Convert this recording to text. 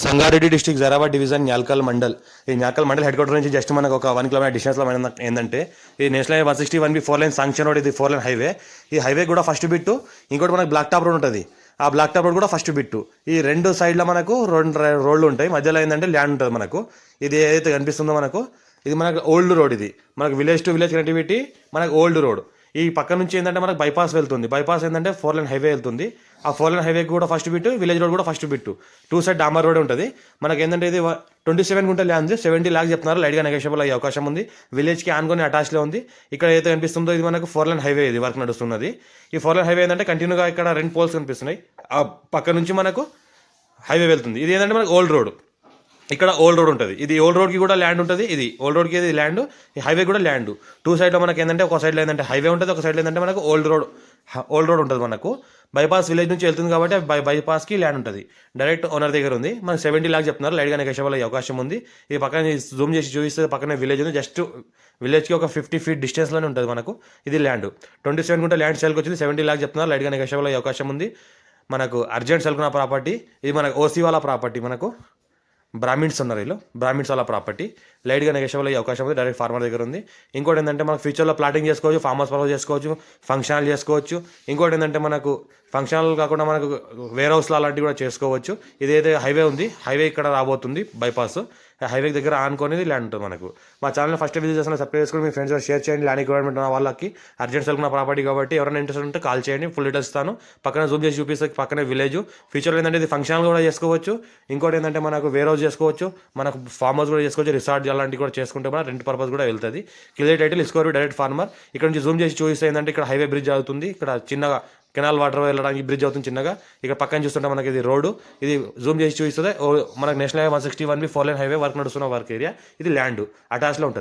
Sangareddy district Zaheerabad division Nyalkal mandal. ఈ Nyalkal mandal head quarter నుంచి just మనకు ఒక 1 కిలోమీటర్ డిస్టెన్స్లో ఏంటంటే ఈ national highway 161B 4 line sanction road, ఇది 4 లైన్ హైవే. ఈ హైవే కూడా ఫస్ట్ బిట్టు, ఇంకోటి మనకు బ్లాక్ టాప్ రోడ్ ఉంటుంది. ఆ బ్లాక్ టాప్ రోడ్ కూడా ఫస్ట్ బిట్టు. ఈ రెండు సైడ్లో మనకు రోడ్లు ఉంటాయి, మధ్యలో ఏంటంటే ల్యాండ్ ఉంటుంది మనకు. ఇది ఏదైతే కనిపిస్తుందో మనకు, ఇది మనకు ఓల్డ్ రోడ్. ఇది మనకు విలేజ్ టు విలేజ్ కనెక్టివిటీ, మనకు ఓల్డ్ రోడ్. ఈ పక్క నుంచి ఏంటంటే మనకు బైపాస్ వెళ్తుంది. బైపాస్ ఏంటంటే 4 లైన్ హైవే వెళ్తుంది. ఆ 4 లైన్ హైవే కూడా ఫస్ట్ బిట్టు, విలేజ్ రోడ్ కూడా ఫస్ట్ బిట్టు. 2 సైడ్ డాంబర్ రోడ్ ఉంటుంది. మనకి ఏంటంటే ఇది 27 గుంటల ల్యాండ్, 70 lakhs చెప్తున్నారు. లైట్గా నెగోషియబుల్ అయ్యే అవకాశం ఉంది. విలేజ్కి ఆనుకొని అటాచ్లో ఉంది. ఇక్కడ ఏదైతే కనిపిస్తుందో ఇది మనకు 4 లైన్ హైవే, ఇది వర్క్ నడుస్తున్నది. ఈ 4 లైన్ హైవే ఏంటంటే కంటిన్యూగా ఇక్కడ 2 పోల్స్ కనిపిస్తున్నాయి. ఆ పక్క నుంచి మనకు హైవే వెళ్తుంది. ఇది ఏంటంటే మనకు ఓల్డ్ రోడ్. ఇక్కడ ఓల్డ్ రోడ్ ఉంటుంది. ఇది ఓల్డ్ రోడ్కి కూడా ల్యాండ్ ఉంటుంది. ఇది ఓల్డ్ రోడ్కి ఇది ల్యాండ్, ఈ హైవే కూడా ల్యాండ్. 2 సైడ్లో మనకి ఏంటంటే ఒక సైడ్లో ఏంటంటే హైవే ఉంటుంది, ఒక సైడ్లో ఏంటంటే మనకు ఓల్డ్ రోడ్ ఉంటుంది. మనకు బైపాస్ విలేజ్ నుంచి వెళ్తుంది కాబట్టి బైపాస్కి ల్యాండ్ ఉంటుంది. డైరెక్ట్ ఓనర్ దగ్గర ఉంది. మనకు 70 lakhs చెప్తున్నారు. లైట్గా నెగోషియబుల్ అయ్యే అవకాశం ఉంది. ఈ పక్కన జూమ్ చేసి చూపిస్తే పక్కన విలేజ్ ఉంది. జస్ట్ విలేజ్కి ఒక 50 feet డిస్టెన్స్లోనే ఉంటుంది మనకు. ఇది ల్యాండ్ 27 గుంట ల్యాండ్ సేల్కి వచ్చింది. 70 lakhs చెప్తున్నారు. లైట్గా నెగోషియబుల్ అయ్యే అవకాశం ఉంది. మనకు అర్జెంట్ సెల్కున్న ప్రాపర్టీ. ఇది మనకు ఓసీ వాళ్ళ ప్రాపర్టీ. మనకు బ్రాహ్మిన్స్ ఉన్నారు, వీళ్ళు బ్రాహ్మిన్స్ వాళ్ళ ప్రాపర్టీ. లైట్గా నెగోషియబుల్ అయ్యే అవకాశం ఉంది. డైరెక్ట్ ఫార్మర్ దగ్గర ఉంది. ఇంకోటి ఏంటంటే మనకు ఫ్యూచర్లో ప్లాటింగ్ చేసుకోవచ్చు, ఫార్మ్ హౌస్ పర్పస్ చేసుకోవచ్చు, ఫంక్షనల్ చేసుకోవచ్చు. ఇంకోటి ఏంటంటే మనకు ఫంక్షనల్ కాకుండా మనకు వేర్ హౌస్లో అలాంటివి కూడా చేసుకోవచ్చు. ఇదైతే హైవే ఉంది, హైవే ఇక్కడ రాబోతుంది బైపాస్. హైవే దగ్గర ఆనుకొని ల్యాండ్ ఉంటుంది మనకు. మా ఛానల్ ఫస్ట్ విజిట్ చేసిన సబ్స్క్రైబ్ చేసుకుని మీ ఫ్రెండ్స్ షేర్ చేయండి. ల్యాండ్ రిక్వైర్మెంట్ ఉన్న వాళ్ళకి అర్జెంట్ సెల్కున్న ప్రాపర్టీ కాబట్టి ఎవరైనా ఇంట్రెస్ట్ ఉంటే కాల్ చేయండి. ఫుల్ డీటెయిల్స్ ఇస్తాను. పక్కన జూమ్ చేసి చూపిస్తే పక్కనే విలేజ్. ఫ్యూచర్లో ఏంటంటే ఇది ఫంక్షనల్ కూడా చేసుకోవచ్చు. ఇంకోటి ఏంటంటే మనకు వేర్ హౌస్ చేసుకోవచ్చు, మనకు ఫార్మ్ హౌస్ కూడా చేసుకోవచ్చు, రిసార్ట్ అలాంటివి కూడా చేసుకుంటే మన రెంట్ పర్పస్ కూడా వెళ్తుంది. క్లియర్ టైటిల్ ఇస్కోరు డైరెక్ట్ ఫార్మర్. ఇక్కడ నుంచి జూమ్ చేసి చూపిస్తే ఏంటంటే ఇక్కడ హైవే బ్రిడ్జ్ అవుతుంది. ఇక్కడ చిన్నగా కెనాల్ వాటర్ వెళ్ళడానికి బ్రిడ్జ్ అవుతుంది చిన్నగా. ఇక్కడ పక్కన చూస్తుంటే మనకి ఇది రోడ్డు. ఇది జూమ్ చేసి చూపిస్తుంది మనకు national highway 161B 4 line highway work నడుస్తున్న వర్క్ ఏరియా. ఇది ల్యాండ్ అటాచ్లో ఉంటుంది.